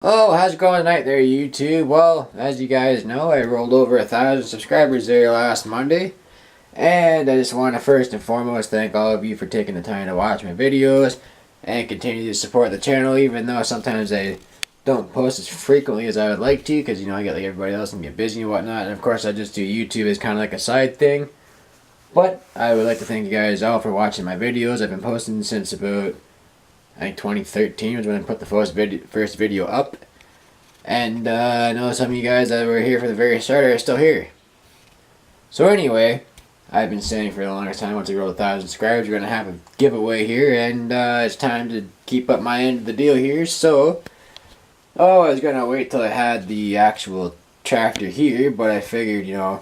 Oh, how's it going tonight there, YouTube? Well, as you guys know, I rolled over 1,000 subscribers there last Monday. And I just want to first and foremost thank all of you for taking the time to watch my videos and continue to support the channel, even though sometimes I don't post as frequently as I would like to, because, I get like everybody else and get busy and whatnot. And of course, I just do YouTube as kind of like a side thing. But I would like to thank you guys all for watching my videos. I've been posting since about, I think 2013 was when I put the first video up. And I know some of you guys that were here for the very start are still here. So anyway, I've been saying for the longest time, once we roll 1,000 subscribers, we're going to have a giveaway here. And it's time to keep up my end of the deal here. So, I was going to wait till I had the actual tractor here. But I figured, I'm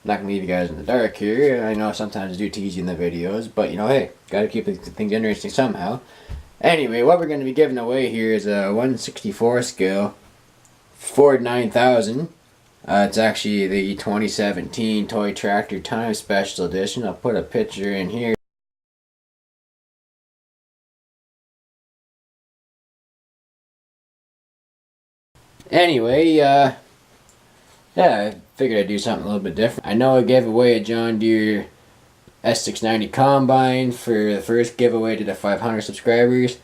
not going to leave you guys in the dark here. I know sometimes I do tease you in the videos. But, hey, got to keep things interesting somehow. Anyway, what we're going to be giving away here is a 1/64 scale Ford 9000. It's actually the 2017 Toy Tractor Time Special Edition. I'll put a picture in here. Anyway, yeah, I figured I'd do something a little bit different. I know I gave away a John Deere S690 Combine for the first giveaway to the 500 subscribers.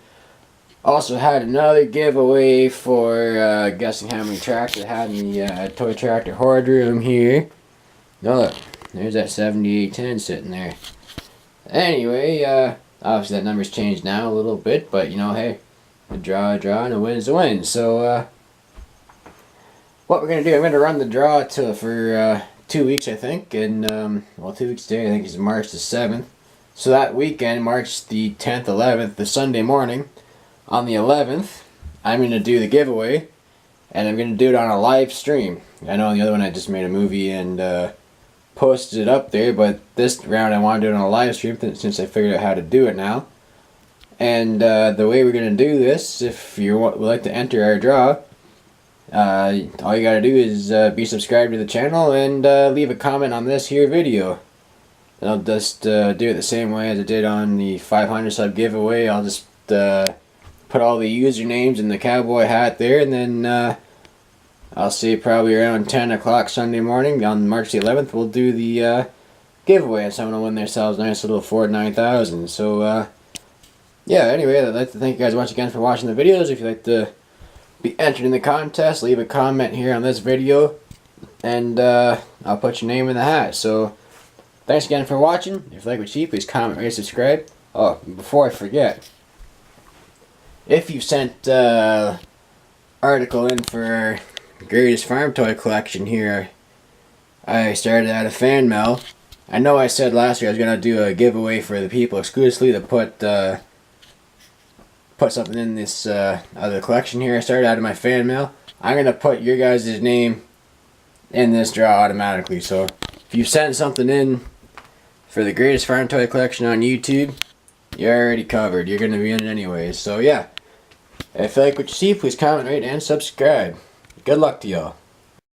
Also had another giveaway for guessing how many tractors I had in the Toy Tractor Hoard Room here. Oh, look, there's that 7810 sitting there. Anyway, obviously that number's changed now a little bit, but hey, a draw, and a win's a win. So, what we're going to do, I'm going to run the draw for 2 weeks, I think, and, 2 weeks today, I think it's March the 7th. So that weekend, March the 10th, 11th, the Sunday morning, on the 11th, I'm going to do the giveaway, and I'm going to do it on a live stream. I know on the other one I just made a movie and posted it up there, but this round I want to do it on a live stream since I figured out how to do it now. And the way we're going to do this, if you would like to enter our draw, all you got to do is be subscribed to the channel and leave a comment on this here video. And I'll just do it the same way as I did on the 500 sub giveaway. I'll just put all the usernames in the cowboy hat there, and then I'll see probably around 10 o'clock Sunday morning on March the 11th we'll do the giveaway, and someone will win themselves a nice little Ford 9000. So yeah, anyway, I'd like to thank you guys once again for watching the videos. If you'd like to be entered in the contest, leave a comment here on this video, and I'll put your name in the hat. So thanks again for watching. If you like what you see, please comment, rate, subscribe. Oh, before I forget, if you sent article in for our greatest farm toy collection here, I started out a fan mail. I know I said last year I was going to do a giveaway for the people exclusively to put something in this other collection here. I started out of my fan mail. I'm going to put your guys' name in this draw automatically. So if you sent something in for the greatest farm toy collection on YouTube, you're already covered. You're going to be in it anyways. So yeah, if you like what you see, please comment, rate, and subscribe. Good luck to y'all.